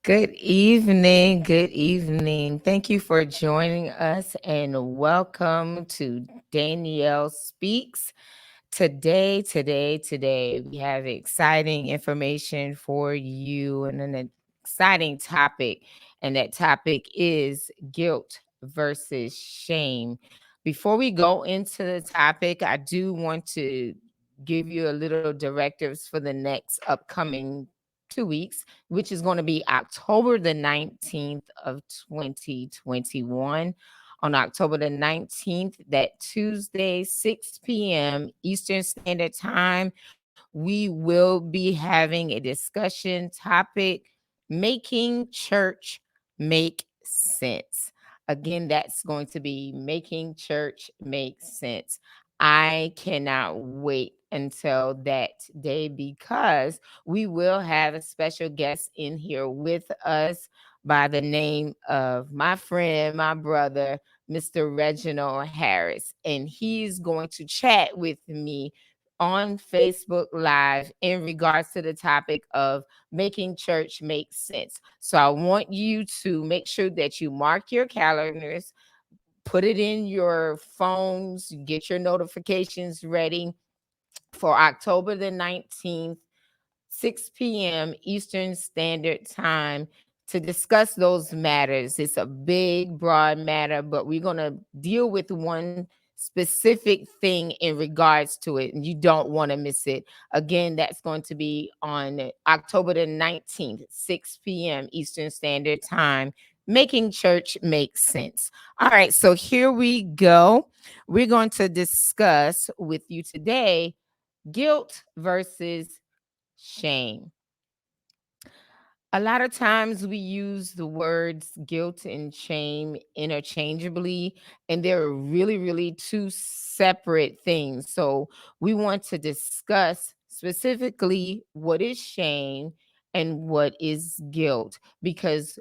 Good evening. Good evening. Thank you for joining us and welcome to Danielle Speaks. Today, we have exciting information for you and an exciting topic. And that topic is guilt versus shame. Before we go into the topic, I do want to give you a little directives for the next upcoming 2 weeks, which is going to be October the 19th of 2021. On October the 19th, that Tuesday, 6 p.m. Eastern Standard Time, we will be having a discussion topic, making church make sense. Again, that's going to be making church make sense. I cannot wait until that day because we will have a special guest in here with us by the name of my friend, my brother, Mr. Reginald Harris. And he's going to chat with me on Facebook Live in regards to the topic of making church make sense. So I want you to make sure that you mark your calendars, put it in your phones, get your notifications ready for October the 19th, 6 p.m. Eastern Standard Time to discuss those matters. It's a big, broad matter, but we're going to deal with one specific thing in regards to it, and you don't want to miss it. Again, that's going to be on October the 19th, 6 p.m. Eastern Standard Time. Making church make sense. All right, so here we go. We're going to discuss with you today guilt versus shame. A lot of times we use the words guilt and shame interchangeably, and they're really two separate things. So we want to discuss specifically what is shame and what is guilt, because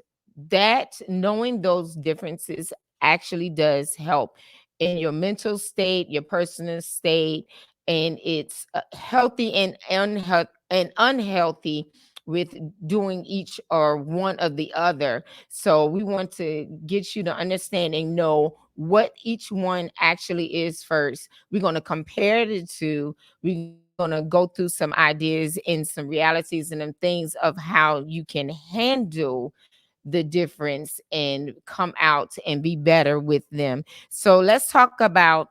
that knowing those differences actually does help in your mental state, your personal state, and it's healthy and unhealthy with doing each or one of the other. So we want to get you to understand and know what each one actually is first. We're going to compare the two. We're going to go through some ideas and some realities and them things of how you can handle the difference and come out and be better with them. So let's talk about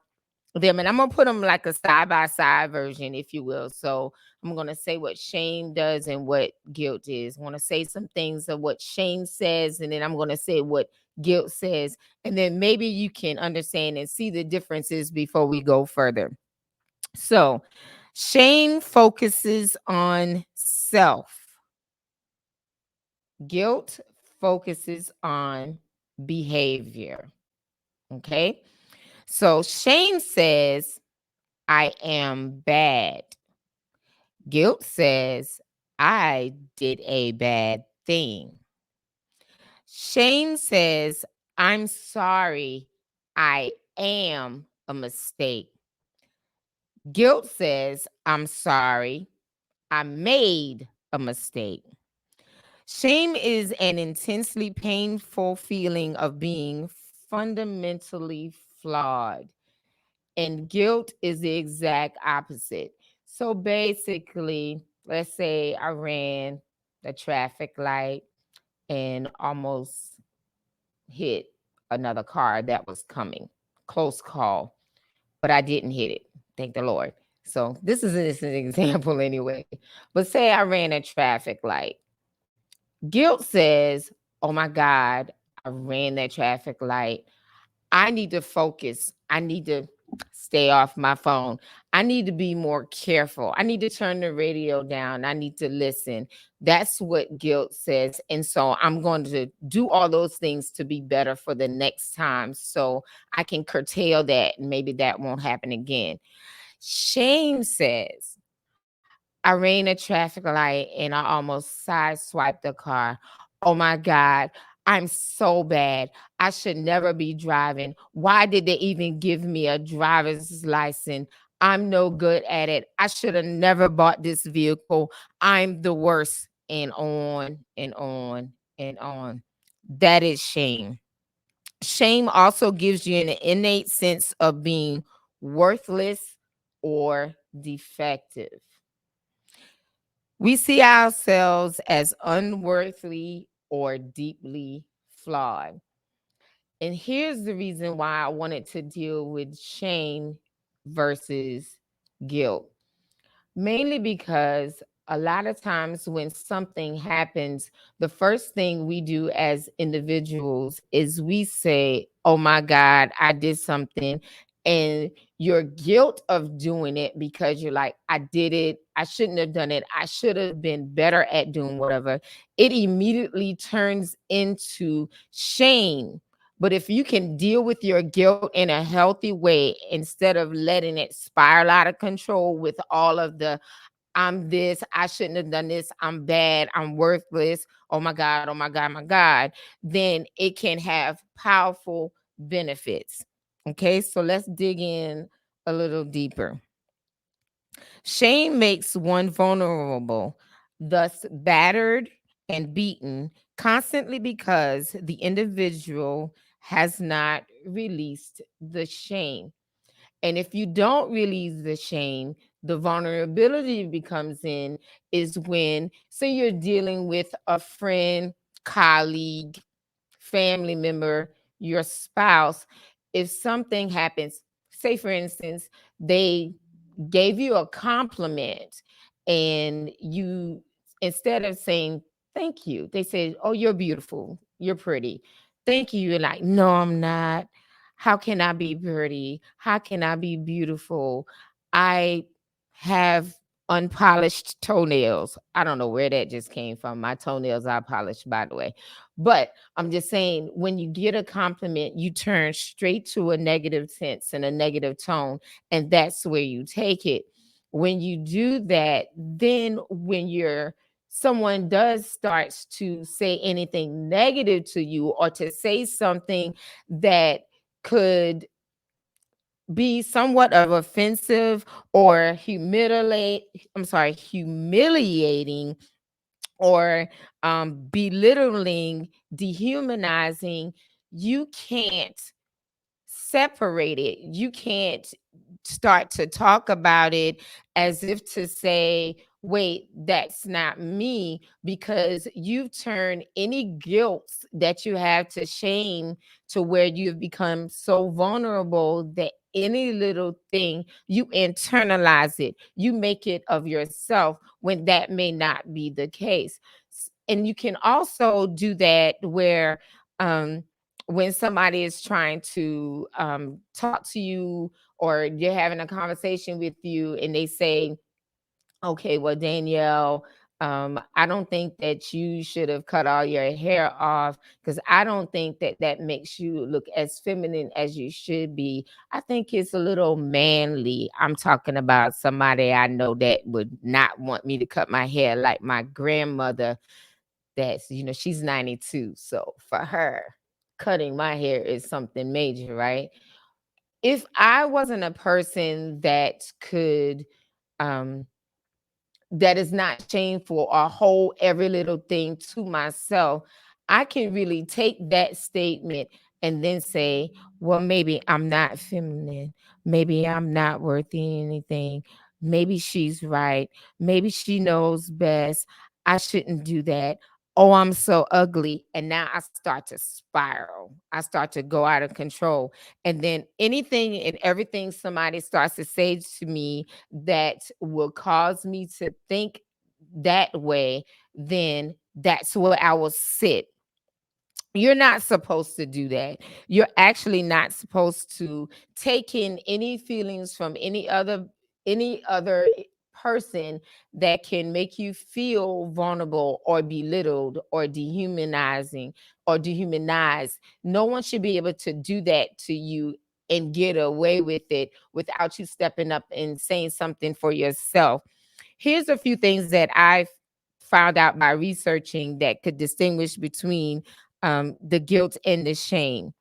them, and I'm gonna put them like a side by side version, if you will. So I'm gonna say what shame does and what guilt is. I'm gonna say some things of what shame says, and then I'm gonna say what guilt says, and then maybe you can understand and see the differences before we go further. So shame focuses on self. Guilt focuses on behavior. Okay. So shame says, I am bad. Guilt says, I did a bad thing. Shame says, I'm sorry. I am a mistake. Guilt says, I'm sorry. I made a mistake. Shame is an intensely painful feeling of being fundamentally flawed. And guilt is the exact opposite. So basically, let's say I ran the traffic light and almost hit another car that was coming. Close call, but I didn't hit it. Thank the Lord. So this is an example anyway. But say I ran a traffic light. Guilt says, oh my God, I ran that traffic light. I need to focus. I need to stay off my phone. I need to be more careful. I need to turn the radio down. I need to listen. That's what guilt says. And so I'm going to do all those things to be better for the next time so I can curtail that and maybe that won't happen again. Shame says, I ran a traffic light and I almost sideswiped the car. Oh my God, I'm so bad. I should never be driving. Why did they even give me a driver's license? I'm no good at it. I should have never bought this vehicle. I'm the worst. And on and on and on. That is shame. Shame also gives you an innate sense of being worthless or defective. We see ourselves as unworthy or deeply flawed. And here's the reason why I wanted to deal with shame versus guilt. Mainly because a lot of times when something happens, the first thing we do as individuals is we say, "Oh my God, I did something." And your guilt of doing it because you're like, "I did it. I shouldn't have done it. I should have been better at doing whatever." It immediately turns into shame. But if you can deal with your guilt in a healthy way instead of letting it spiral out of control with all of the "I'm this, I shouldn't have done this, I'm bad, I'm worthless, oh my God, oh my God, my God," then it can have powerful benefits. Okay, so let's dig in a little deeper. Shame makes one vulnerable, thus battered and beaten constantly because the individual has not released the shame. And if you don't release the shame, the vulnerability becomes in is when, say, you're dealing with a friend, colleague, family member, your spouse. If something happens, say, for instance, they gave you a compliment and you, instead of saying thank you, they said, "Oh, you're beautiful, you're pretty." Thank you. You're like, "No, I'm not. How can I be pretty? How can I be beautiful? I have unpolished toenails." I don't know where that just came from. My toenails are polished, by the way. But I'm just saying, when you get a compliment, you turn straight to a negative sense and a negative tone, and that's where you take it. When you do that, then when you're someone does starts to say anything negative to you or to say something that could be somewhat of offensive or humiliating or belittling, dehumanizing, you can't separate it. You can't start to talk about it as if to say, "Wait, that's not me," because you've turned any guilt that you have to shame to where you've become so vulnerable that any little thing you internalize it, you make it of yourself when that may not be the case. And you can also do that where, um, when somebody is trying to talk to you or you're having a conversation with you and they say, "Okay, well, Danielle, I don't think that you should have cut all your hair off because I don't think that that makes you look as feminine as you should be. I think it's a little manly." I'm talking about somebody I know that would not want me to cut my hair, like my grandmother. That's, she's 92. So for her, cutting my hair is something major, right? If I wasn't a person that could, um, that is not shameful or hold every little thing to myself, I can really take that statement and then say, "Well, maybe I'm not feminine. Maybe I'm not worthy anything. Maybe she's right. Maybe she knows best. I shouldn't do that. Oh, I'm so ugly." And now I start to spiral. I start to go out of control. And then anything and everything somebody starts to say to me that will cause me to think that way, then that's where I will sit. You're not supposed to do that. You're actually not supposed to take in any feelings from any other person that can make you feel vulnerable or belittled or dehumanized. No one should be able to do that to you and get away with it without you stepping up and saying something for yourself. Here's a few things that I've found out by researching that could distinguish between the guilt and the shame.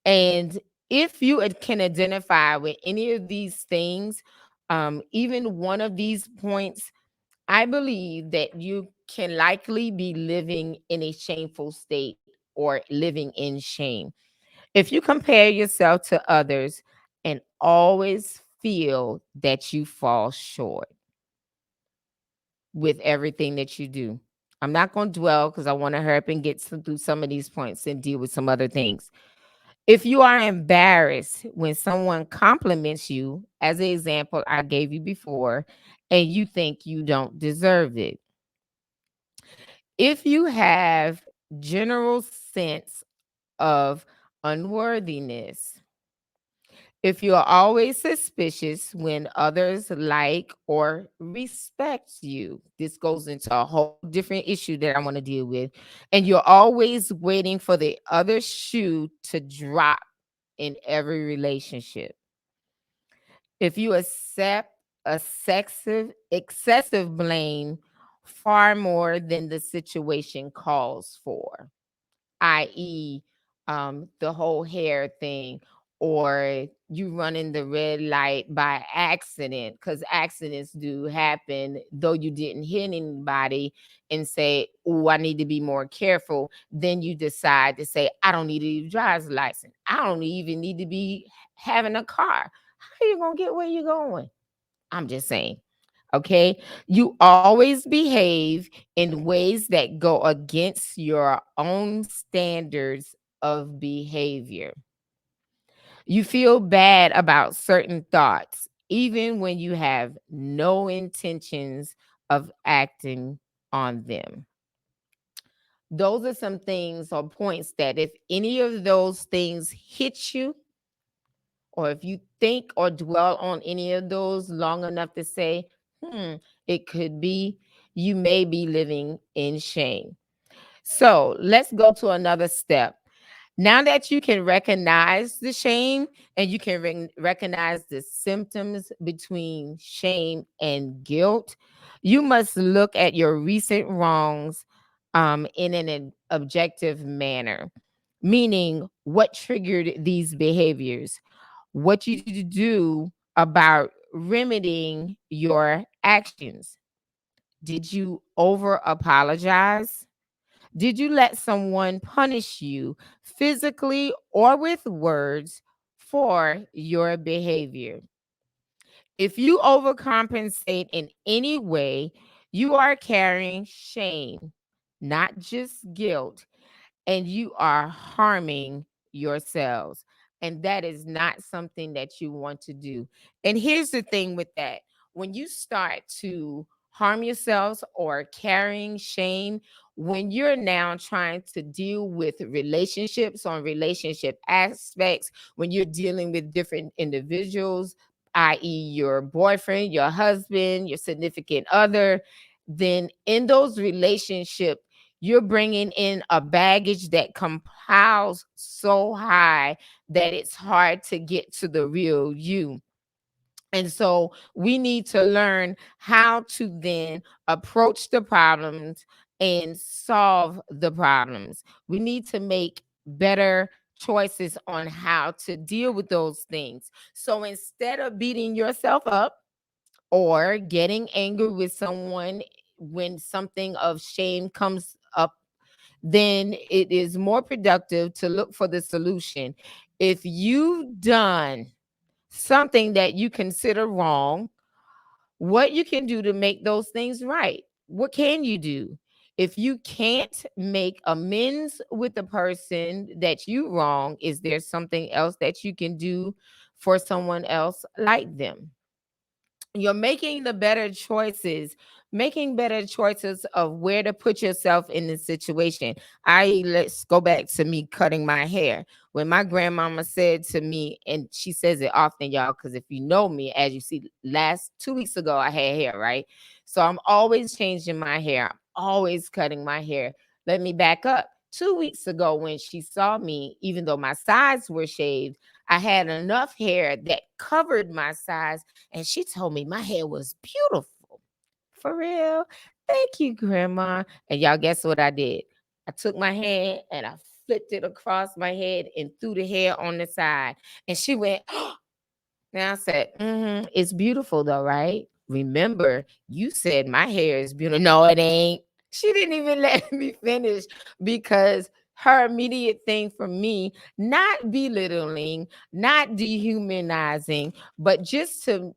And if you can identify with any of these things, even one of these points, I believe that you can likely be living in a shameful state or living in shame. If you compare yourself to others and always feel that you fall short with everything that you do. I'm not going to dwell because I want to hurry up and get through some of these points and deal with some other things. If you are embarrassed when someone compliments you, as an example I gave you before, and you think you don't deserve it. If you have general sense of unworthiness, if you're always suspicious when others like or respect you, this goes into a whole different issue that I want to deal with. And you're always waiting for the other shoe to drop in every relationship. If you accept excessive blame far more than the situation calls for, i.e., the whole hair thing, or you running the red light by accident, because accidents do happen, though you didn't hit anybody and say, oh, I need to be more careful. Then you decide to say, I don't need a driver's license. I don't even need to be having a car. How are you going to get where you're going? I'm just saying. Okay. You always behave in ways that go against your own standards of behavior. You feel bad about certain thoughts, even when you have no intentions of acting on them. Those are some things or points that if any of those things hit you, or if you think or dwell on any of those long enough to say, it could be, you may be living in shame. So let's go to another step. Now that you can recognize the shame and you can recognize the symptoms between shame and guilt, you must look at your recent wrongs in an objective manner, meaning what triggered these behaviors, what you need to do about remedying your actions. Did you over apologize? Did you let someone punish you physically or with words for your behavior? If you overcompensate in any way, you are carrying shame, not just guilt, and you are harming yourselves. And that is not something that you want to do. And here's the thing with that: when you start to harm yourselves or carrying shame, when you're now trying to deal with relationships on relationship aspects, when you're dealing with different individuals, i.e., your boyfriend, your husband, your significant other, then in those relationships, you're bringing in a baggage that compiles so high that it's hard to get to the real you. And so we need to learn how to then approach the problems and solve the problems. We need to make better choices on how to deal with those things. So instead of beating yourself up or getting angry with someone when something of shame comes up, then it is more productive to look for the solution. If you've done something that you consider wrong, what you can do to make those things right. What can you do? If you can't make amends with the person that you wrong, is there something else that you can do for someone else like them? You're making better choices of where to put yourself in the situation. Let's go back to me cutting my hair. When my grandmama said to me, and she says it often, y'all, because if you know me, as you see, last 2 weeks ago I had hair, right? So I'm always changing my hair, I'm always cutting my hair. Let me back up. 2 weeks ago, when she saw me, even though my sides were shaved, I had enough hair that covered my sides, and she told me my hair was beautiful. For real? Thank you, Grandma. And y'all, guess what I did? I took my hand and I flipped it across my head and threw the hair on the side. And she went, now I said, it's beautiful though, right? Remember, you said my hair is beautiful. No, it ain't. She didn't even let me finish because her immediate thing for me, not belittling, not dehumanizing, but just to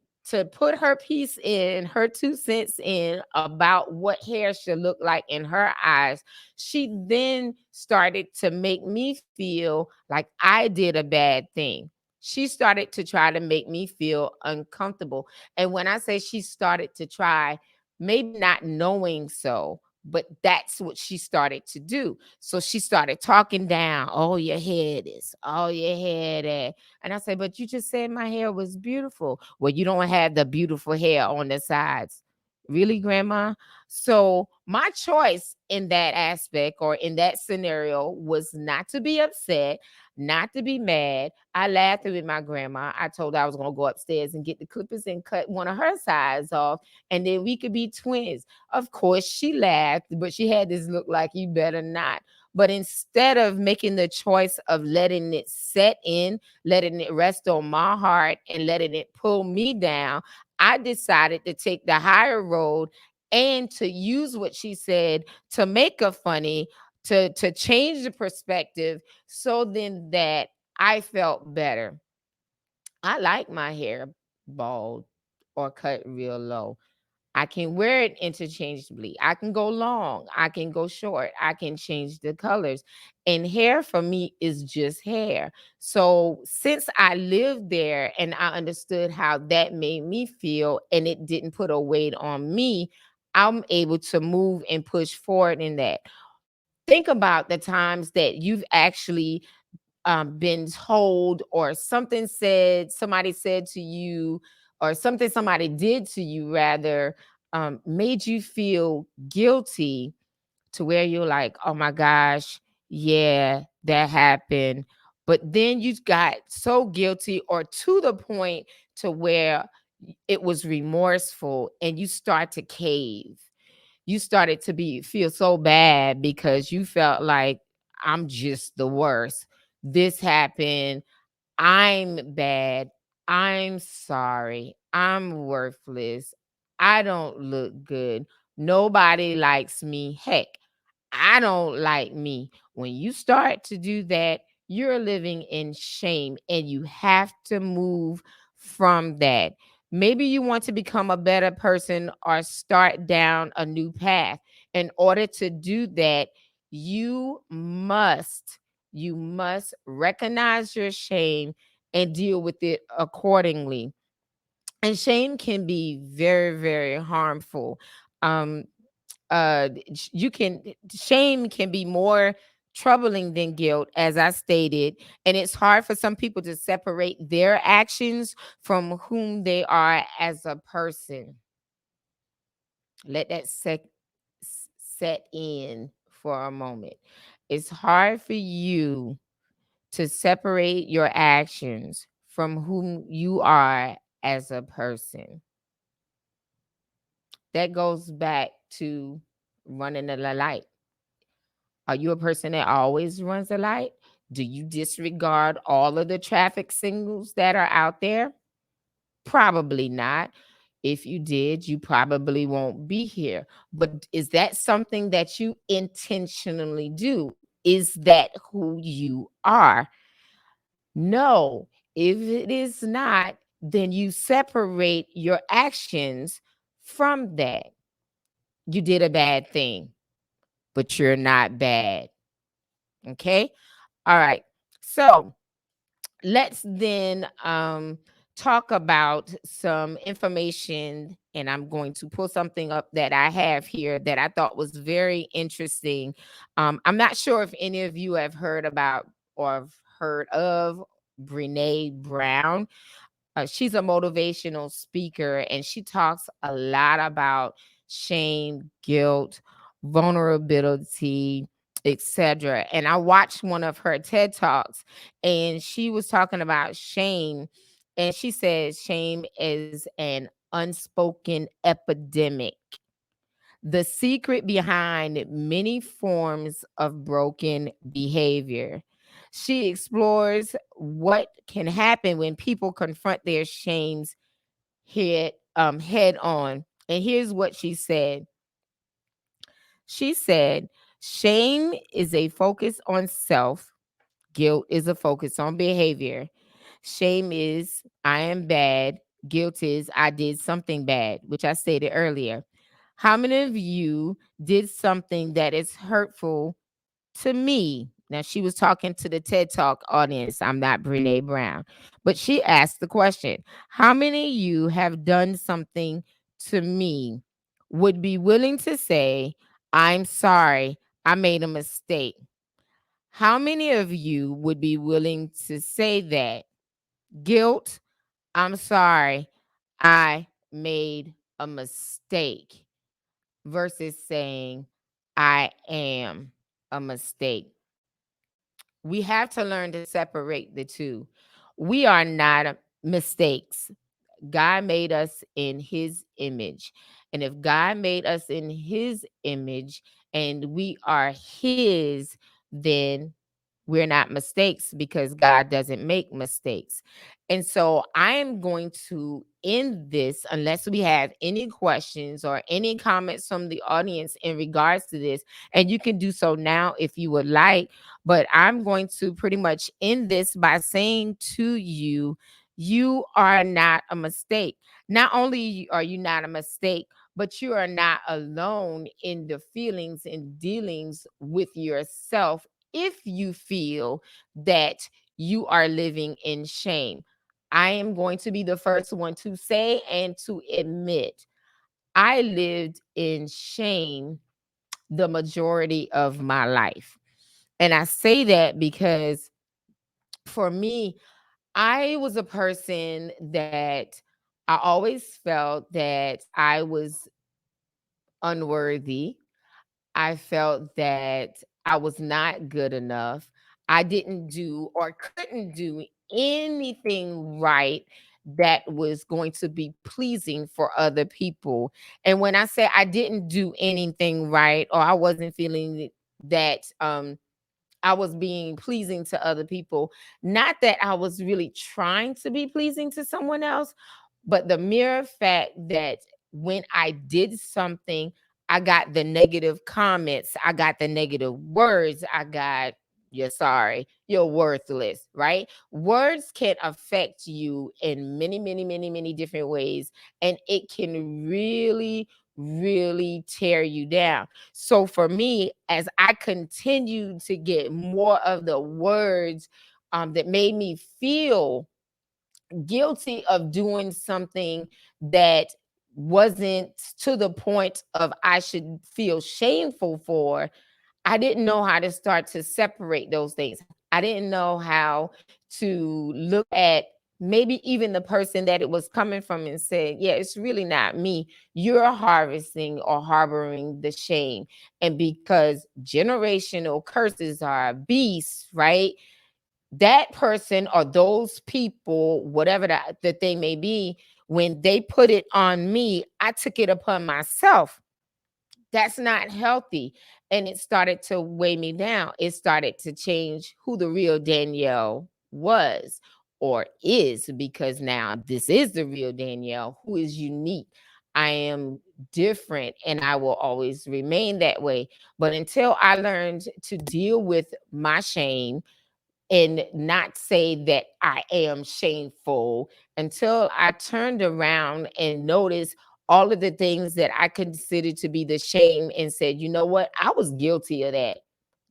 put her piece in, her 2 cents in about what hair should look like in her eyes, she then started to make me feel like I did a bad thing. She started to try to make me feel uncomfortable. And when I say she started to try, maybe not knowing so, but that's what she started to do. So she started talking down. Oh, your head is, oh, your head that. And I said, but you just said my hair was beautiful. Well, you don't have the beautiful hair on the sides. Really, grandma? So my choice in that aspect or in that scenario was not to be upset, not to be mad. I laughed with my grandma. I told her I was going to go upstairs and get the clippers and cut one of her sides off, and then we could be twins. Of course, she laughed, but she had this look like you better not. But instead of making the choice of letting it set in, letting it rest on my heart, and letting it pull me down, I decided to take the higher road and to use what she said to make her funny, to change the perspective, so then that I felt better. I like my hair bald or cut real low. I can wear it interchangeably. I can go long. I can go short. I can change the colors. And hair for me is just hair. So since I lived there and I understood how that made me feel and it didn't put a weight on me, I'm able to move and push forward in that. Think about the times that you've actually been told, or somebody said to you, or something somebody did to you, rather, made you feel guilty to where you're like, oh my gosh, yeah, that happened. But then you got so guilty, or to the point to where it was remorseful, and you start to cave. You started to be feel so bad because you felt like, I'm just the worst. This happened. I'm bad. I'm sorry. I'm worthless. I don't look good. Nobody likes me. Heck, I don't like me. When you start to do that, you're living in shame, and you have to move from that. Maybe you want to become a better person or start down a new path. In order to do that, you must you must recognize your shame and deal with it accordingly. And shame can be very, very harmful. Um, you can Shame can be more troubling than guilt, as I stated, and it's hard for some people to separate their actions from whom they are as a person. Let that set in for a moment. It's hard for you to separate your actions from whom you are as a person. That goes back to running the light. Are you a person that always runs a light? Do you disregard all of the traffic signals that are out there? Probably not. If you did, you probably won't be here. But is that something that you intentionally do? Is that who you are? No. If it is not, then you separate your actions from that. You did a bad thing, but you're not bad. Okay? All right. So let's then talk about some information. And I'm going to pull something up that I have here that I thought was very interesting. I'm not sure if any of you have heard about or have heard of Brene Brown. She's a motivational speaker, and she talks a lot about shame, guilt, vulnerability, etc. And I watched one of her TED Talks, and she was talking about shame. And she says shame is an unspoken epidemic, the secret behind many forms of broken behavior. She explores what can happen when people confront their shames head on. And here's what she said. She said, shame is a focus on self, guilt is a focus on behavior. Shame is I am bad, guilt is I did something bad, which I stated earlier. How many of you did something that is hurtful to me? Now, she was talking to the TED Talk audience. I'm not Brene Brown, but she asked the question, how many of you have done something to me, would be willing to say, I'm sorry, I made a mistake? How many of you would be willing to say that? Guilt, I'm sorry, I made a mistake, versus saying, I am a mistake. We have to learn to separate the two. We are not mistakes. God made us in his image. And if God made us in his image and we are his, then we're not mistakes because God doesn't make mistakes. And so I am going to end this unless we have any questions or any comments from the audience in regards to this. And you can do so now if you would like. But I'm going to pretty much end this by saying to you, you are not a mistake. Not only are you not a mistake, but you are not alone in the feelings and dealings with yourself if you feel that you are living in shame. I am going to be the first one to say and to admit I lived in shame the majority of my life. And I say that because for me, I was a person that I always felt that I was unworthy. I felt that I was not good enough. I didn't do or couldn't do anything right that was going to be pleasing for other people. And when I say I didn't do anything right or I wasn't feeling that I was being pleasing to other people. Not that I was really trying to be pleasing to someone else, but the mere fact that when I did something, I got the negative comments, I got the negative words, I got, you're sorry, you're worthless, right? Words can affect you in many, many, many, many different ways, and it can really, really tear you down. So for me, as I continued to get more of the words that made me feel guilty of doing something that wasn't to the point of I should feel shameful for, I didn't know how to start to separate those things. I didn't know how to look at maybe even the person that it was coming from and said, yeah, it's really not me. You're harvesting or harboring the shame. And because generational curses are beasts, right? That person or those people, whatever the thing may be, when they put it on me, I took it upon myself. That's not healthy. And it started to weigh me down. It started to change who the real Danielle was or is, because now this is the real Danielle who is unique. I am different and I will always remain that way. But until I learned to deal with my shame and not say that I am shameful, until I turned around and noticed all of the things that I considered to be the shame and said, you know what? I was guilty of that,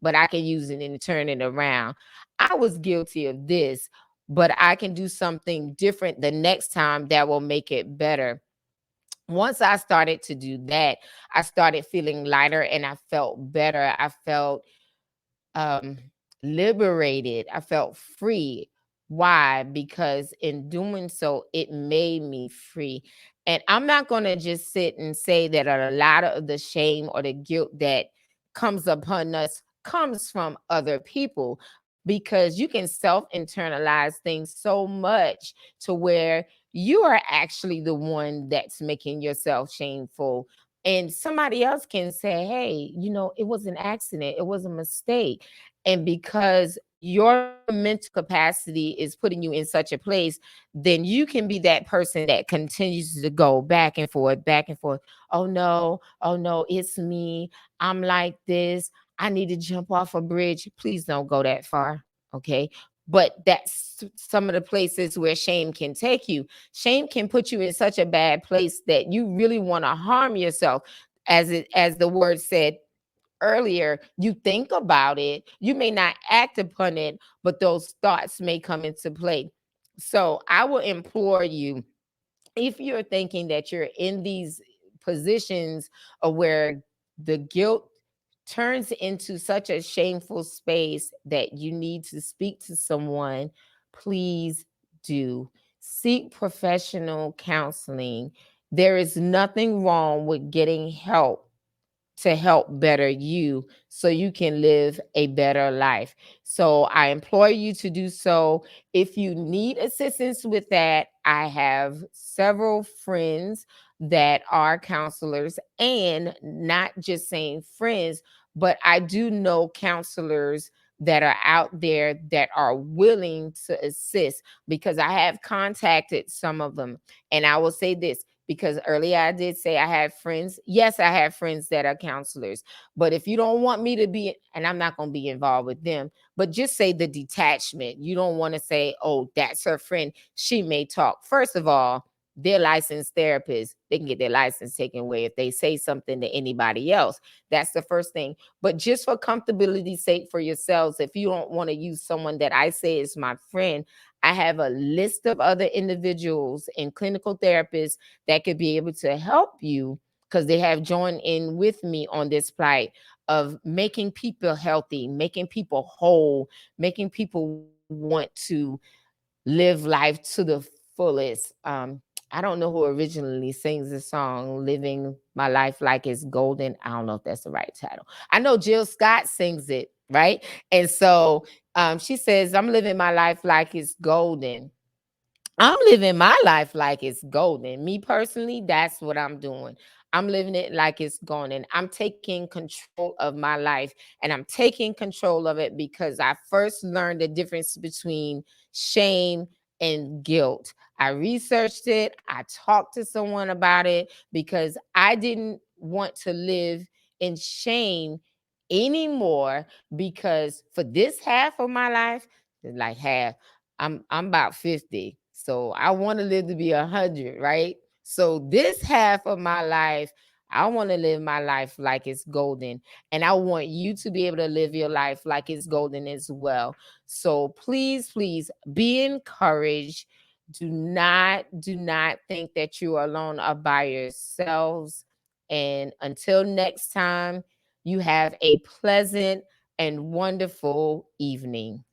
but I can use it and turn it around. I was guilty of this, but I can do something different the next time that will make it better. Once I started to do that, I started feeling lighter and I felt better. I felt um liberated. I felt free. Why? Because in doing so, it made me free. And I'm not going to just sit and say that a lot of the shame or the guilt that comes upon us comes from other people, because you can self internalize things so much to where you are actually the one that's making yourself shameful. And somebody else can say, hey, it was an accident, it was a mistake. And because your mental capacity is putting you in such a place, then you can be that person that continues to go back and forth, back and forth. Oh no, it's me. I'm like this. I need to jump off a bridge. Please don't go that far. Okay. But that's some of the places where shame can take you. Shame can put you in such a bad place that you really want to harm yourself. As the word said earlier, you think about it, you may not act upon it, but those thoughts may come into play. So I will implore you, if you're thinking that you're in these positions of where the guilt turns into such a shameful space that you need to speak to someone, please do. Seek professional counseling. There is nothing wrong with getting help to help better you so you can live a better life. So I implore you to do so. If you need assistance with that, I have several friends that are counselors, and not just saying friends, but I do know counselors that are out there that are willing to assist, because I have contacted some of them. And I will say this, because earlier I did say I have friends. Yes, I have friends that are counselors. But if you don't want me to be, and I'm not going to be involved with them, but just say the detachment. You don't want to say, oh, that's her friend. She may talk. First of all, they're licensed therapists. They can get their license taken away if they say something to anybody else. That's the first thing. But just for comfortability's sake for yourselves, if you don't want to use someone that I say is my friend, I have a list of other individuals and clinical therapists that could be able to help you, because they have joined in with me on this plight of making people healthy, making people whole, making people want to live life to the fullest. I don't know who originally sings the song "Living My Life Like It's Golden." I don't know if that's the right title. I know Jill Scott sings it, right? And so she says, "I'm living my life like it's golden." I'm living my life like it's golden. Me personally, that's what I'm doing. I'm living it like it's golden. I'm taking control of my life, and I'm taking control of it because I first learned the difference between shame and guilt. I researched it, I talked to someone about it, because I didn't want to live in shame anymore, because for this half of my life, like half, I'm about 50. So I want to live to be 100, right? So this half of my life, I want to live my life like it's golden. And I want you to be able to live your life like it's golden as well. So please, please be encouraged. Do not think that you are alone or by yourselves. And until next time, you have a pleasant and wonderful evening.